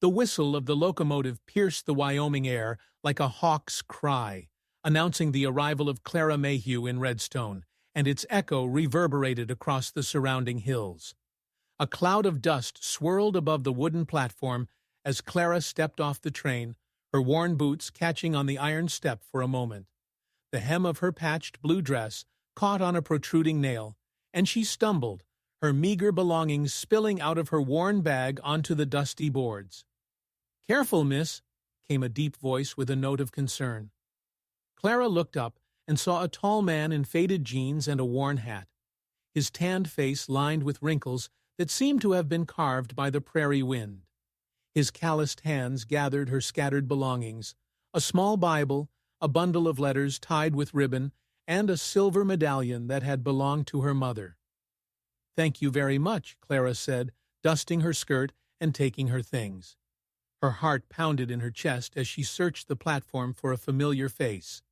The whistle of the locomotive pierced the Wyoming air like a hawk's cry, announcing the arrival of Clara Mayhew in Redstone, and its echo reverberated across the surrounding hills. A cloud of dust swirled above the wooden platform as Clara stepped off the train, her worn boots catching on the iron step for a moment. The hem of her patched blue dress caught on a protruding nail, and she stumbled, her meager belongings spilling out of her worn bag onto the dusty boards. "Careful, miss," came a deep voice with a note of concern. Clara looked up and saw a tall man in faded jeans and a worn hat, his tanned face lined with wrinkles that seemed to have been carved by the prairie wind. His calloused hands gathered her scattered belongings, a small Bible, a bundle of letters tied with ribbon, and a silver medallion that had belonged to her mother. "Thank you very much," Clara said, dusting her skirt and taking her things. Her heart pounded in her chest as she searched the platform for a familiar face.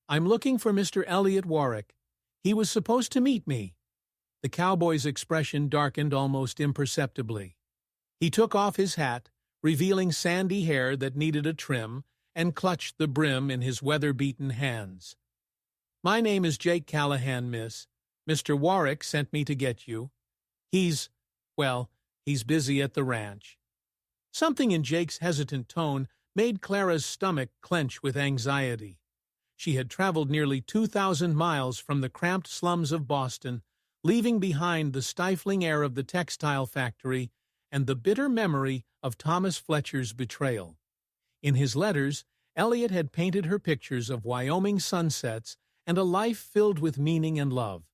"I'm looking for Mr. Elliot Warwick. He was supposed to meet me." The cowboy's expression darkened almost imperceptibly. He took off his hat, revealing sandy hair that needed a trim, and clutched the brim in his weather-beaten hands. "My name is Jake Callahan, miss. Mr. Warwick sent me to get you. He's busy at the ranch." Something in Jake's hesitant tone made Clara's stomach clench with anxiety. She had traveled nearly 2,000 miles from the cramped slums of Boston, leaving behind the stifling air of the textile factory and the bitter memory of Thomas Fletcher's betrayal. In his letters, Elliot had painted her pictures of Wyoming sunsets and a life filled with meaning and love.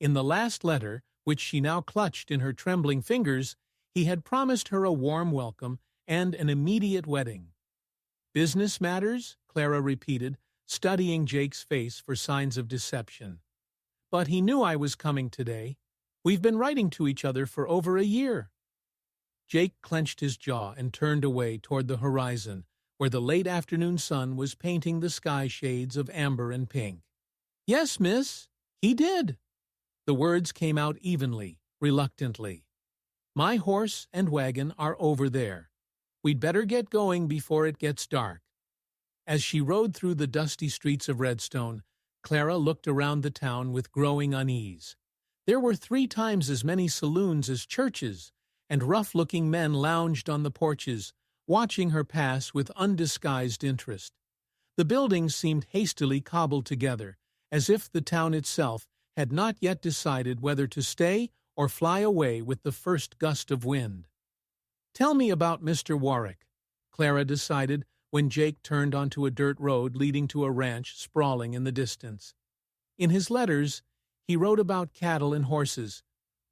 In the last letter, which she now clutched in her trembling fingers, he had promised her a warm welcome and an immediate wedding. "Business matters?" Clara repeated, studying Jake's face for signs of deception. "But he knew I was coming today. We've been writing to each other for over a year." Jake clenched his jaw and turned away toward the horizon, where the late afternoon sun was painting the sky shades of amber and pink. "Yes, miss, he did." The words came out evenly, reluctantly. "My horse and wagon are over there. We'd better get going before it gets dark." As she rode through the dusty streets of Redstone, Clara looked around the town with growing unease. There were 3 times as many saloons as churches, and rough-looking men lounged on the porches, watching her pass with undisguised interest. The buildings seemed hastily cobbled together, as if the town itself had not yet decided whether to stay or fly away with the first gust of wind. "Tell me about Mr. Warwick," Clara decided when Jake turned onto a dirt road leading to a ranch sprawling in the distance. In his letters, he wrote about cattle and horses,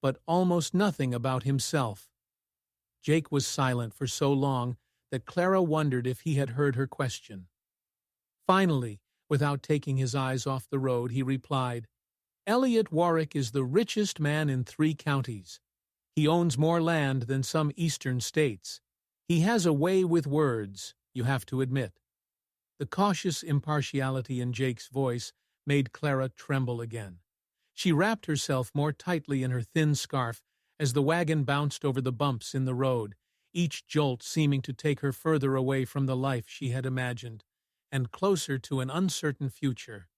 but almost nothing about himself. Jake was silent for so long that Clara wondered if he had heard her question. Finally, without taking his eyes off the road, he replied, "Elliot Warwick is the richest man in 3 counties. He owns more land than some eastern states. He has a way with words, you have to admit." The cautious impartiality in Jake's voice made Clara tremble again. She wrapped herself more tightly in her thin scarf as the wagon bounced over the bumps in the road, each jolt seeming to take her further away from the life she had imagined, and closer to an uncertain future.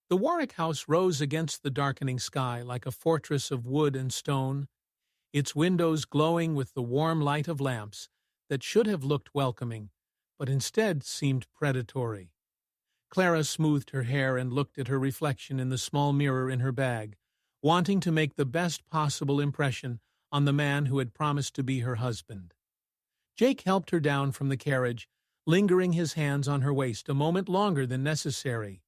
The Warwick house rose against the darkening sky like a fortress of wood and stone, its windows glowing with the warm light of lamps that should have looked welcoming, but instead seemed predatory. Clara smoothed her hair and looked at her reflection in the small mirror in her bag, wanting to make the best possible impression on the man who had promised to be her husband. Jake helped her down from the carriage, lingering his hands on her waist a moment longer than necessary.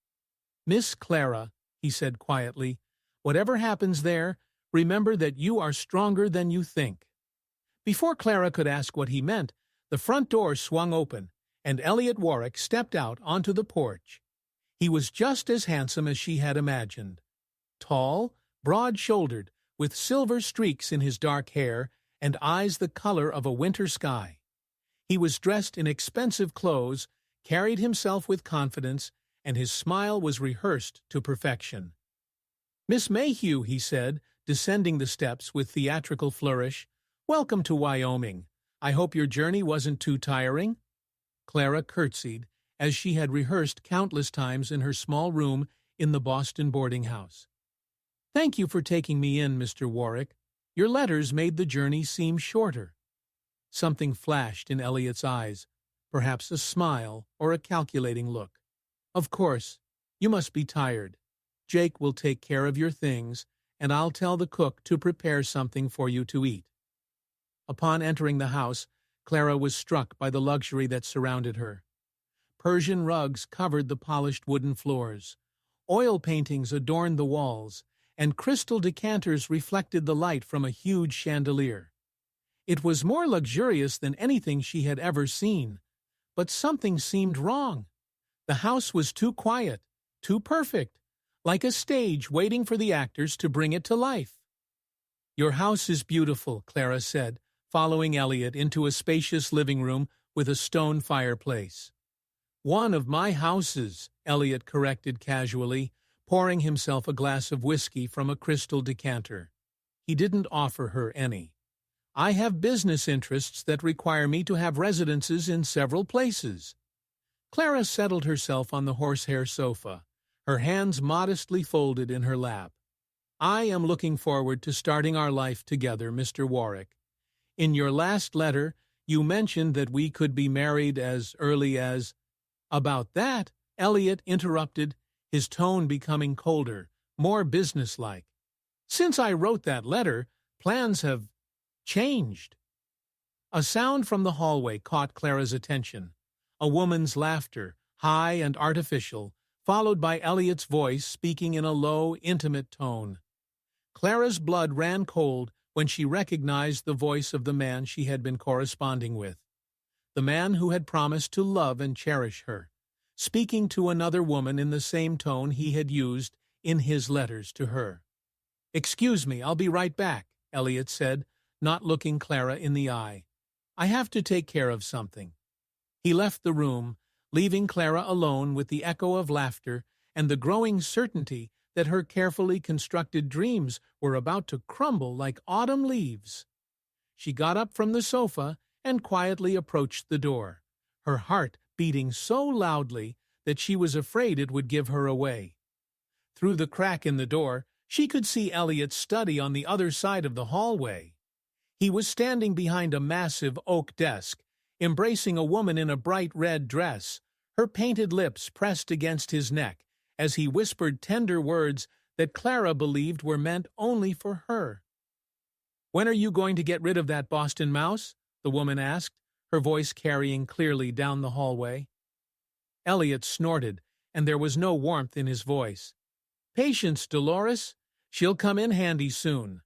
"Miss Clara," he said quietly, "whatever happens there, remember that you are stronger than you think." Before Clara could ask what he meant, the front door swung open, and Elliot Warwick stepped out onto the porch. He was just as handsome as she had imagined. Tall, broad-shouldered, with silver streaks in his dark hair and eyes the color of a winter sky. He was dressed in expensive clothes, carried himself with confidence, and his smile was rehearsed to perfection. "Miss Mayhew," he said, descending the steps with theatrical flourish, "welcome to Wyoming. I hope your journey wasn't too tiring." Clara curtsied, as she had rehearsed countless times in her small room in the Boston boarding house. "Thank you for taking me in, Mr. Warwick. Your letters made the journey seem shorter." Something flashed in Elliot's eyes, perhaps a smile or a calculating look. "Of course. You must be tired. Jake will take care of your things, and I'll tell the cook to prepare something for you to eat." Upon entering the house, Clara was struck by the luxury that surrounded her. Persian rugs covered the polished wooden floors. Oil paintings adorned the walls, and crystal decanters reflected the light from a huge chandelier. It was more luxurious than anything she had ever seen, but something seemed wrong. The house was too quiet, too perfect, like a stage waiting for the actors to bring it to life. "Your house is beautiful," Clara said, following Elliot into a spacious living room with a stone fireplace. "One of my houses," Elliot corrected casually, pouring himself a glass of whiskey from a crystal decanter. He didn't offer her any. "I have business interests that require me to have residences in several places." Clara settled herself on the horsehair sofa, her hands modestly folded in her lap. "I am looking forward to starting our life together, Mr. Warwick. In your last letter, you mentioned that we could be married as early as—" "About that," Elliot interrupted, his tone becoming colder, more businesslike. "Since I wrote that letter, plans have changed." A sound from the hallway caught Clara's attention. A woman's laughter, high and artificial, followed by Elliot's voice speaking in a low, intimate tone. Clara's blood ran cold when she recognized the voice of the man she had been corresponding with, the man who had promised to love and cherish her, speaking to another woman in the same tone he had used in his letters to her. "Excuse me, I'll be right back," Elliot said, not looking Clara in the eye. "I have to take care of something." He left the room, leaving Clara alone with the echo of laughter and the growing certainty that her carefully constructed dreams were about to crumble like autumn leaves. She got up from the sofa and quietly approached the door, her heart beating so loudly that she was afraid it would give her away. Through the crack in the door, she could see Elliot's study on the other side of the hallway. He was standing behind a massive oak desk, embracing a woman in a bright red dress, her painted lips pressed against his neck, as he whispered tender words that Clara believed were meant only for her. "When are you going to get rid of that Boston mouse?" the woman asked, her voice carrying clearly down the hallway. Elliot snorted, and there was no warmth in his voice. "Patience, Dolores. She'll come in handy soon.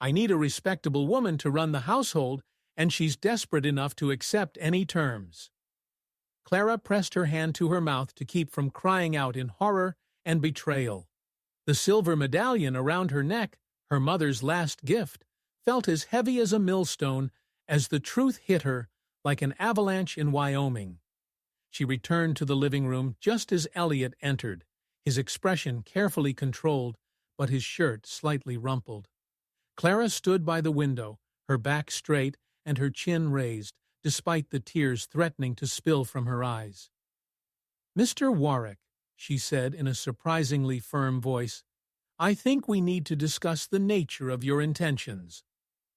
I need a respectable woman to run the household, and she's desperate enough to accept any terms." Clara pressed her hand to her mouth to keep from crying out in horror and betrayal. The silver medallion around her neck, her mother's last gift, felt as heavy as a millstone as the truth hit her like an avalanche in Wyoming. She returned to the living room just as Elliot entered, his expression carefully controlled, but his shirt slightly rumpled. Clara stood by the window, her back straight and her chin raised, despite the tears threatening to spill from her eyes. "Mr. Warwick," she said in a surprisingly firm voice, "I think we need to discuss the nature of your intentions."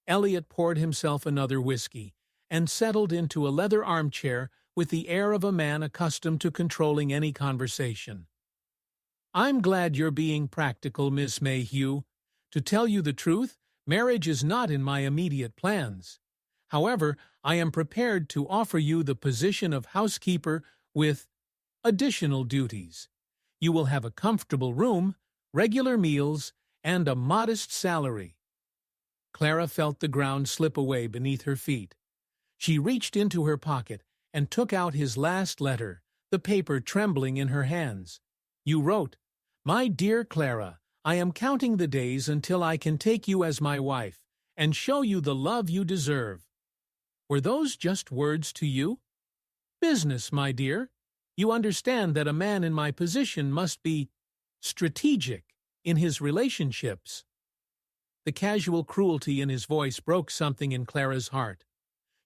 Elliot poured himself another whiskey and settled into a leather armchair with the air of a man accustomed to controlling any conversation. "I'm glad you're being practical, Miss Mayhew. To tell you the truth, marriage is not in my immediate plans. However, I am prepared to offer you the position of housekeeper with additional duties. You will have a comfortable room, regular meals, and a modest salary." Clara felt the ground slip away beneath her feet. She reached into her pocket and took out his last letter, the paper trembling in her hands. "You wrote, 'My dear Clara, I am counting the days until I can take you as my wife and show you the love you deserve.' Were those just words to you? Business, my dear. You understand that a man in my position must be strategic in his relationships." The casual cruelty in his voice broke something in Clara's heart.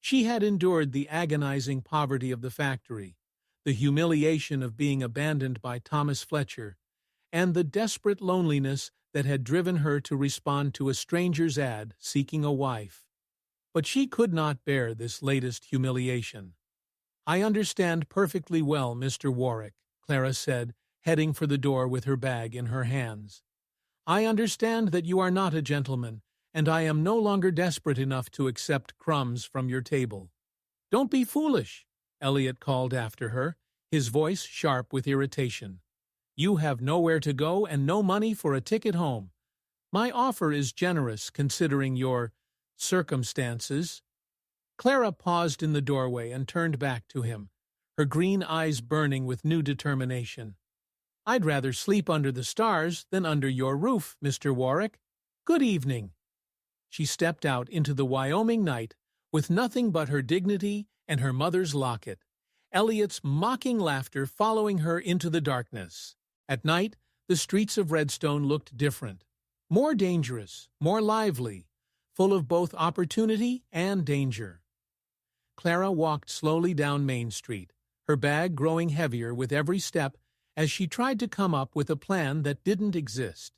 She had endured the agonizing poverty of the factory, the humiliation of being abandoned by Thomas Fletcher, and the desperate loneliness that had driven her to respond to a stranger's ad seeking a wife. But she could not bear this latest humiliation. "I understand perfectly well, Mr. Warwick," Clara said, heading for the door with her bag in her hands. "I understand that you are not a gentleman, and I am no longer desperate enough to accept crumbs from your table." "Don't be foolish," Elliot called after her, his voice sharp with irritation. "You have nowhere to go and no money for a ticket home. My offer is generous considering your circumstances." Clara paused in the doorway and turned back to him, her green eyes burning with new determination. "I'd rather sleep under the stars than under your roof, Mr. Warwick. Good evening." She stepped out into the Wyoming night with nothing but her dignity and her mother's locket, Elliot's mocking laughter following her into the darkness. At night, the streets of Redstone looked different, more dangerous, more lively, full of both opportunity and danger. Clara walked slowly down Main Street, her bag growing heavier with every step as she tried to come up with a plan that didn't exist.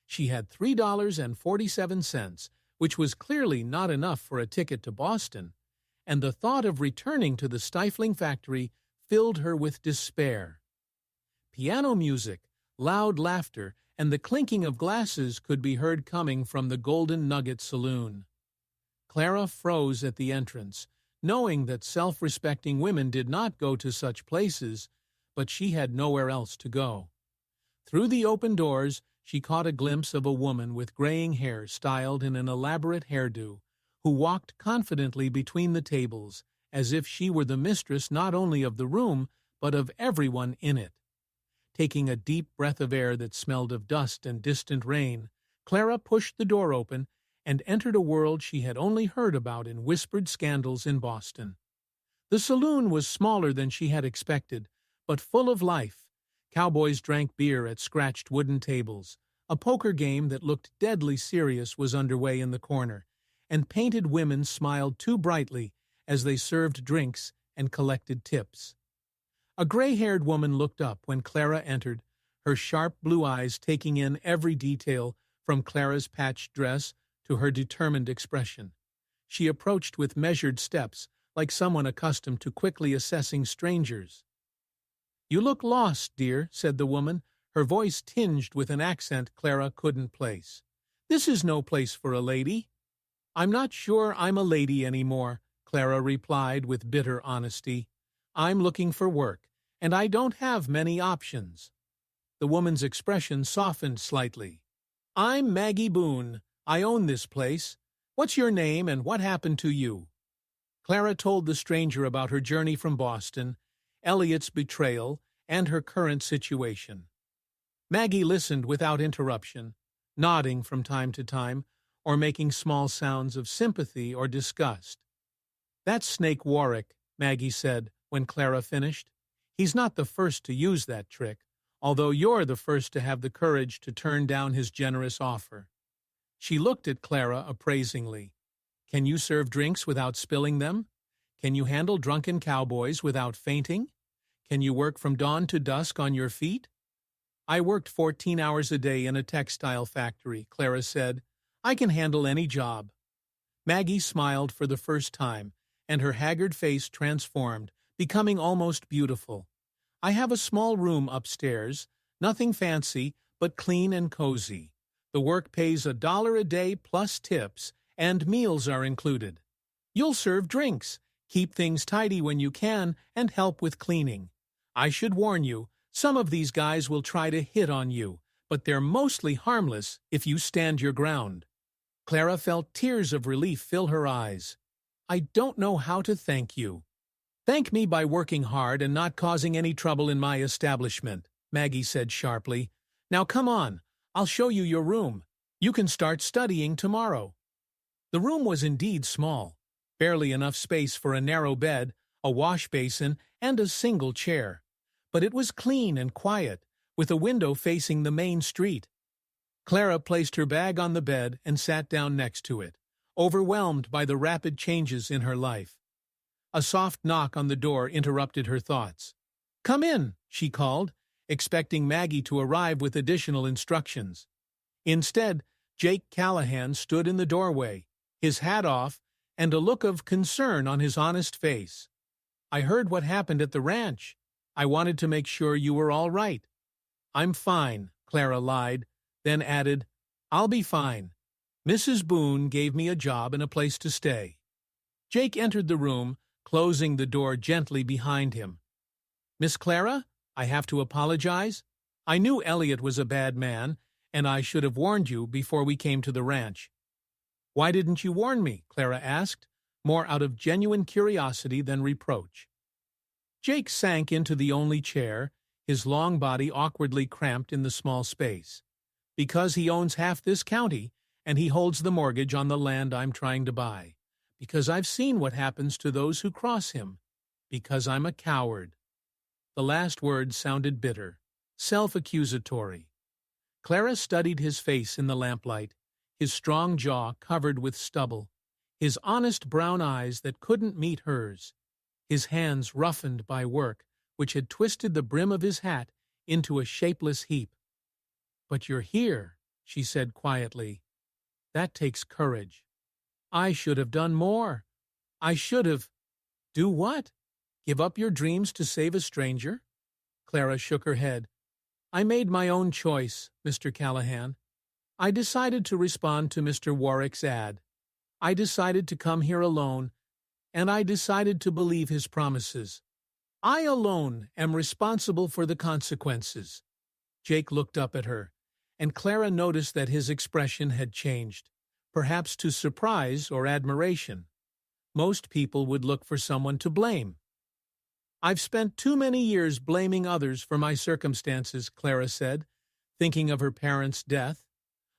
She had $3.47, which was clearly not enough for a ticket to Boston, and the thought of returning to the stifling factory filled her with despair. Piano music, loud laughter, and the clinking of glasses could be heard coming from the Golden Nugget Saloon. Clara froze at the entrance, knowing that self-respecting women did not go to such places, but she had nowhere else to go. Through the open doors, she caught a glimpse of a woman with graying hair styled in an elaborate hairdo, who walked confidently between the tables, as if she were the mistress not only of the room, but of everyone in it. Taking a deep breath of air that smelled of dust and distant rain, Clara pushed the door open and entered a world she had only heard about in whispered scandals in Boston. The saloon was smaller than she had expected, but full of life. Cowboys drank beer at scratched wooden tables, a poker game that looked deadly serious was underway in the corner, and painted women smiled too brightly as they served drinks and collected tips. A gray-haired woman looked up when Clara entered, her sharp blue eyes taking in every detail from Clara's patched dress to her determined expression. She approached with measured steps, like someone accustomed to quickly assessing strangers. "You look lost, dear," said the woman, her voice tinged with an accent Clara couldn't place. "This is no place for a lady." "I'm not sure I'm a lady anymore," Clara replied with bitter honesty. "I'm looking for work, and I don't have many options." The woman's expression softened slightly. "I'm Maggie Boone. I own this place. What's your name and what happened to you?" Clara told the stranger about her journey from Boston, Elliot's betrayal, and her current situation. Maggie listened without interruption, nodding from time to time, or making small sounds of sympathy or disgust. "That's Snake Warwick," Maggie said when Clara finished. "He's not the first to use that trick, although you're the first to have the courage to turn down his generous offer." She looked at Clara appraisingly. "Can you serve drinks without spilling them? Can you handle drunken cowboys without fainting? Can you work from dawn to dusk on your feet?" "I worked 14 hours a day in a textile factory," Clara said. "I can handle any job." Maggie smiled for the first time, and her haggard face transformed, becoming almost beautiful. "I have a small room upstairs, nothing fancy, but clean and cozy. The work pays $1 a day plus tips, and meals are included. You'll serve drinks, keep things tidy when you can, and help with cleaning. I should warn you, some of these guys will try to hit on you, but they're mostly harmless if you stand your ground." Clara felt tears of relief fill her eyes. "I don't know how to thank you." "Thank me by working hard and not causing any trouble in my establishment," Maggie said sharply. "Now come on, I'll show you your room. You can start studying tomorrow." The room was indeed small, barely enough space for a narrow bed, a wash basin, and a single chair. But it was clean and quiet, with a window facing the main street. Clara placed her bag on the bed and sat down next to it, overwhelmed by the rapid changes in her life. A soft knock on the door interrupted her thoughts. "Come in," she called, expecting Maggie to arrive with additional instructions. Instead, Jake Callahan stood in the doorway, his hat off, and a look of concern on his honest face. "I heard what happened at the ranch. I wanted to make sure you were all right." "I'm fine," Clara lied, then added, "I'll be fine. Mrs. Boone gave me a job and a place to stay." Jake entered the room, closing the door gently behind him. "Miss Clara, I have to apologize. I knew Elliot was a bad man, and I should have warned you before we came to the ranch." "Why didn't you warn me?" Clara asked, more out of genuine curiosity than reproach. Jake sank into the only chair, his long body awkwardly cramped in the small space. "Because he owns half this county, and he holds the mortgage on the land I'm trying to buy. Because I've seen what happens to those who cross him. Because I'm a coward." The last word sounded bitter, self-accusatory. Clara studied his face in the lamplight, his strong jaw covered with stubble, his honest brown eyes that couldn't meet hers, his hands roughened by work, which had twisted the brim of his hat into a shapeless heap. "But you're here," she said quietly. "That takes courage. I should have done more. I should have—" "Do what? Give up your dreams to save a stranger?" Clara shook her head. "I made my own choice, Mr. Callahan. I decided to respond to Mr. Warwick's ad. I decided to come here alone, and I decided to believe his promises. I alone am responsible for the consequences." Jake looked up at her, and Clara noticed that his expression had changed, perhaps to surprise or admiration. Most people would look for someone to blame. "I've spent too many years blaming others for my circumstances," Clara said, thinking of her parents' death,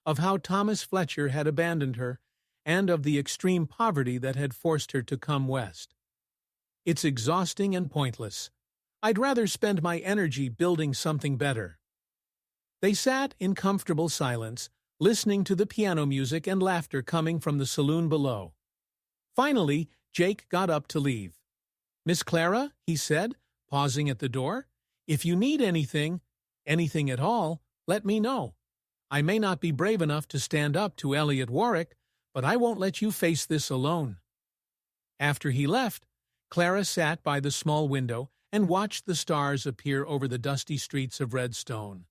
of how Thomas Fletcher had abandoned her, and of the extreme poverty that had forced her to come west. "It's exhausting and pointless. I'd rather spend my energy building something better." They sat in comfortable silence, listening to the piano music and laughter coming from the saloon below. Finally, Jake got up to leave. "Miss Clara," he said, pausing at the door, "if you need anything at all, let me know. I may not be brave enough to stand up to Elliot Warwick, but I won't let you face this alone." After he left, Clara sat by the small window and watched the stars appear over the dusty streets of Redstone.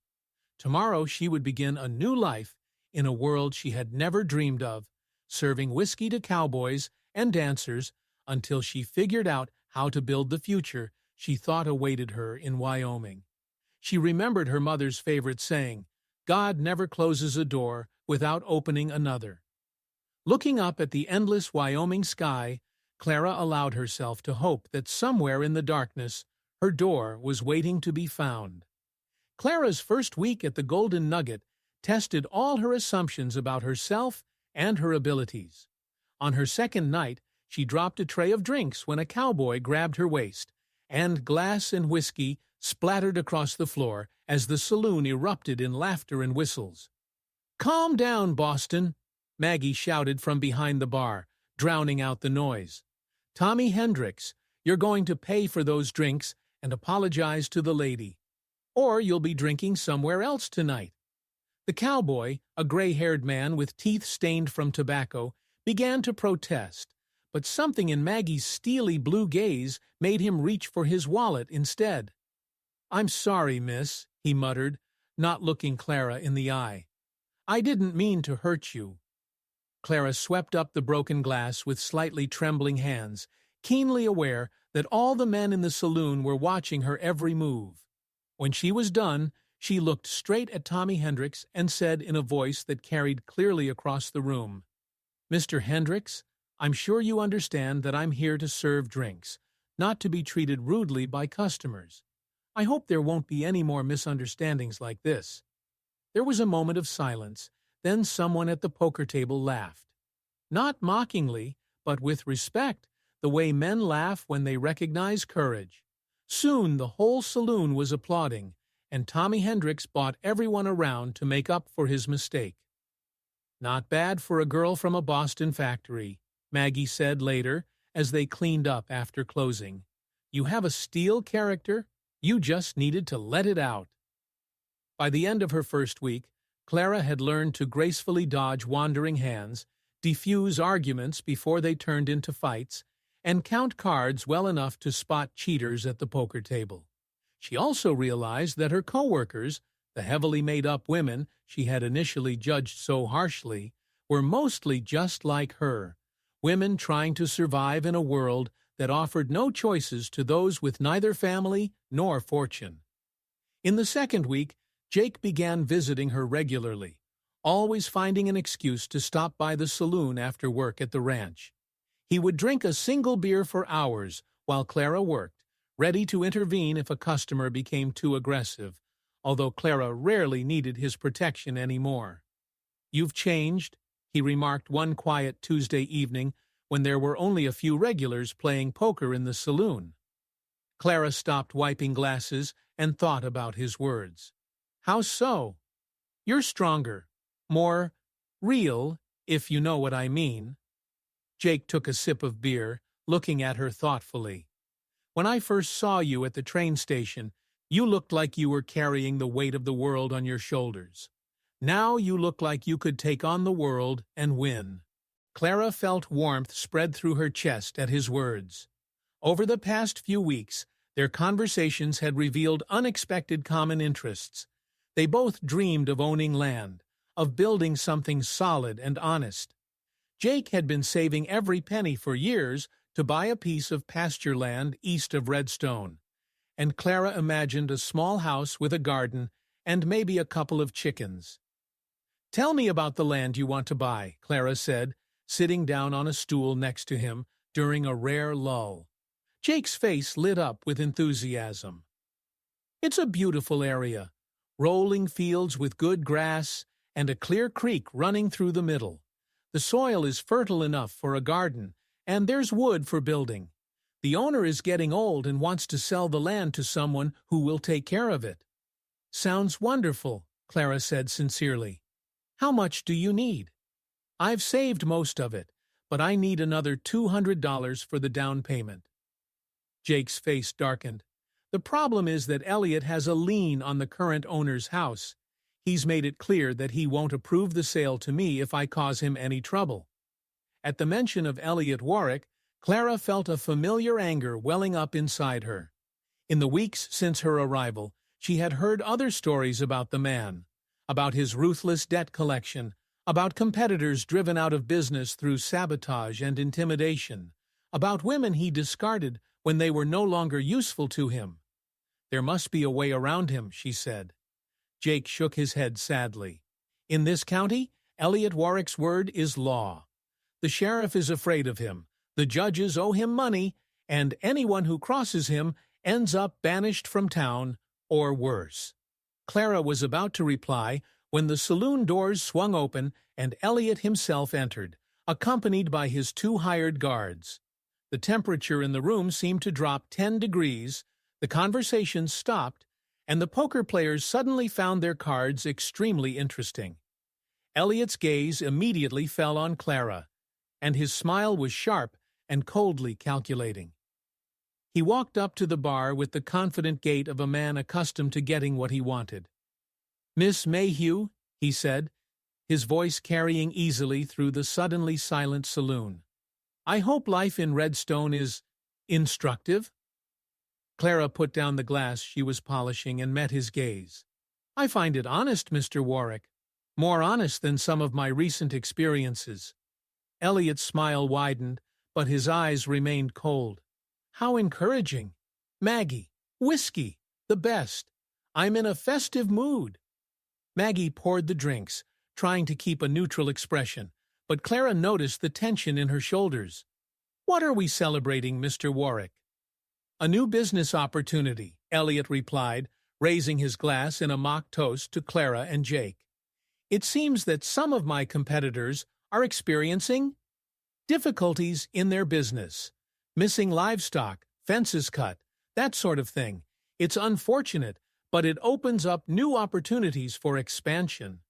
Tomorrow she would begin a new life in a world she had never dreamed of, serving whiskey to cowboys and dancers until she figured out how to build the future she thought awaited her in Wyoming. She remembered her mother's favorite saying, "God never closes a door without opening another." Looking up at the endless Wyoming sky, Clara allowed herself to hope that somewhere in the darkness her door was waiting to be found. Clara's first week at the Golden Nugget tested all her assumptions about herself and her abilities. On her second night, she dropped a tray of drinks when a cowboy grabbed her waist, and glass and whiskey splattered across the floor as the saloon erupted in laughter and whistles. "Calm down, Boston," Maggie shouted from behind the bar, drowning out the noise. "Tommy Hendricks, you're going to pay for those drinks and apologize to the lady. Or you'll be drinking somewhere else tonight." The cowboy, a gray-haired man with teeth stained from tobacco, began to protest, but something in Maggie's steely blue gaze made him reach for his wallet instead. "I'm sorry, miss," he muttered, not looking Clara in the eye. "I didn't mean to hurt you." Clara swept up the broken glass with slightly trembling hands, keenly aware that all the men in the saloon were watching her every move. When she was done, she looked straight at Tommy Hendricks and said in a voice that carried clearly across the room, "Mr. Hendricks, I'm sure you understand that I'm here to serve drinks, not to be treated rudely by customers. I hope there won't be any more misunderstandings like this." There was a moment of silence, then someone at the poker table laughed. Not mockingly, but with respect, the way men laugh when they recognize courage. Soon the whole saloon was applauding, and Tommy Hendricks bought everyone around to make up for his mistake. Not bad for a girl from a Boston factory, Maggie said later as they cleaned up after closing. You have a steel character. You just needed to let it out. By the end of her first week, Clara had learned to gracefully dodge wandering hands, defuse arguments before they turned into fights, and count cards well enough to spot cheaters at the poker table. She also realized that her coworkers, the heavily made-up women she had initially judged so harshly, were mostly just like her, women trying to survive in a world that offered no choices to those with neither family nor fortune. In the second week, Jake began visiting her regularly, always finding an excuse to stop by the saloon after work at the ranch. He would drink a single beer for hours while Clara worked, ready to intervene if a customer became too aggressive, although Clara rarely needed his protection anymore. "You've changed," he remarked one quiet Tuesday evening when there were only a few regulars playing poker in the saloon. Clara stopped wiping glasses and thought about his words. "How so?" "You're stronger. More real, if you know what I mean." Jake took a sip of beer, looking at her thoughtfully. "When I first saw you at the train station, you looked like you were carrying the weight of the world on your shoulders. Now you look like you could take on the world and win." Clara felt warmth spread through her chest at his words. Over the past few weeks, their conversations had revealed unexpected common interests. They both dreamed of owning land, of building something solid and honest. Jake had been saving every penny for years to buy a piece of pasture land east of Redstone, and Clara imagined a small house with a garden and maybe a couple of chickens. "Tell me about the land you want to buy," Clara said, sitting down on a stool next to him during a rare lull. Jake's face lit up with enthusiasm. "It's a beautiful area. Rolling fields with good grass and a clear creek running through the middle. The soil is fertile enough for a garden, and there's wood for building. The owner is getting old and wants to sell the land to someone who will take care of it." "Sounds wonderful," Clara said sincerely. "How much do you need?" "I've saved most of it, but I need another $200 for the down payment." Jake's face darkened. "The problem is that Elliot has a lien on the current owner's house. He's made it clear that he won't approve the sale to me if I cause him any trouble." At the mention of Elliot Warwick, Clara felt a familiar anger welling up inside her. In the weeks since her arrival, she had heard other stories about the man, about his ruthless debt collection, about competitors driven out of business through sabotage and intimidation, about women he discarded when they were no longer useful to him. "There must be a way around him," she said. Jake shook his head sadly. "In this county, Elliot Warwick's word is law. The sheriff is afraid of him, the judges owe him money, and anyone who crosses him ends up banished from town, or worse." Clara was about to reply when the saloon doors swung open and Elliot himself entered, accompanied by his 2 hired guards. The temperature in the room seemed to drop 10 degrees, the conversation stopped, and the poker players suddenly found their cards extremely interesting. Elliot's gaze immediately fell on Clara, and his smile was sharp and coldly calculating. He walked up to the bar with the confident gait of a man accustomed to getting what he wanted. "Miss Mayhew," he said, his voice carrying easily through the suddenly silent saloon. "I hope life in Redstone is instructive." Clara put down the glass she was polishing and met his gaze. "I find it honest, Mr. Warwick. More honest than some of my recent experiences." Elliot's smile widened, but his eyes remained cold. "How encouraging. Maggie, whiskey, the best. I'm in a festive mood." Maggie poured the drinks, trying to keep a neutral expression, but Clara noticed the tension in her shoulders. "What are we celebrating, Mr. Warwick?" "A new business opportunity," Elliot replied, raising his glass in a mock toast to Clara and Jake. "It seems that some of my competitors are experiencing difficulties in their business. Missing livestock, fences cut, that sort of thing. It's unfortunate, but it opens up new opportunities for expansion."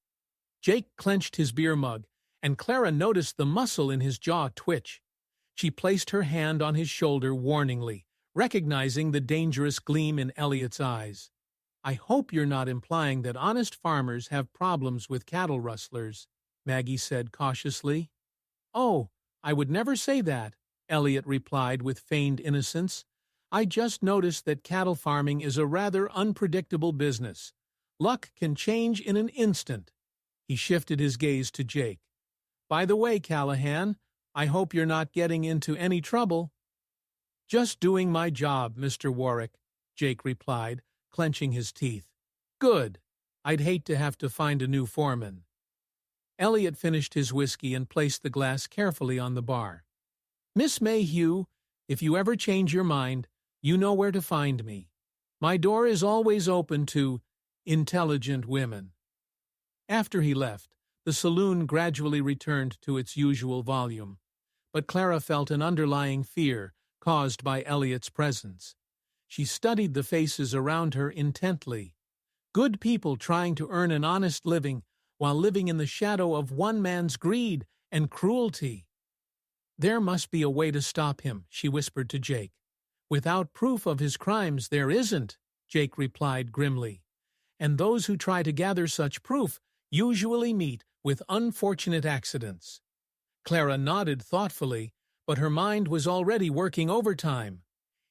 Jake clenched his beer mug and Clara noticed the muscle in his jaw twitch. She placed her hand on his shoulder warningly, recognizing the dangerous gleam in Elliot's eyes. "I hope you're not implying that honest farmers have problems with cattle rustlers," Maggie said cautiously. "Oh, I would never say that," Elliot replied with feigned innocence. "I just noticed that cattle farming is a rather unpredictable business. Luck can change in an instant." He shifted his gaze to Jake. "By the way, Callahan, I hope you're not getting into any trouble." "Just doing my job, Mr. Warwick," Jake replied, clenching his teeth. "Good. I'd hate to have to find a new foreman." Elliot finished his whiskey and placed the glass carefully on the bar. "Miss Mayhew, if you ever change your mind, you know where to find me. My door is always open to intelligent women." After he left, the saloon gradually returned to its usual volume, but Clara felt an underlying fear caused by Elliot's presence. She studied the faces around her intently. Good people trying to earn an honest living while living in the shadow of one man's greed and cruelty. "There must be a way to stop him," she whispered to Jake. "Without proof of his crimes, there isn't," Jake replied grimly. "And those who try to gather such proof usually meet with unfortunate accidents." Clara nodded thoughtfully, but her mind was already working overtime.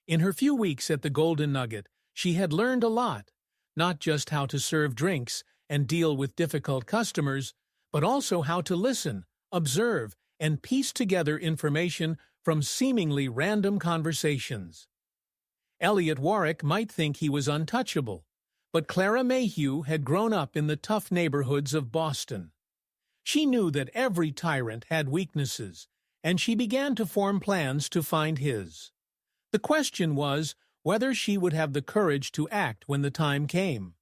In her few weeks at the Golden Nugget, she had learned a lot, not just how to serve drinks and deal with difficult customers, but also how to listen, observe, and piece together information from seemingly random conversations. Elliot Warwick might think he was untouchable, but Clara Mayhew had grown up in the tough neighborhoods of Boston. She knew that every tyrant had weaknesses, and she began to form plans to find his. The question was whether she would have the courage to act when the time came.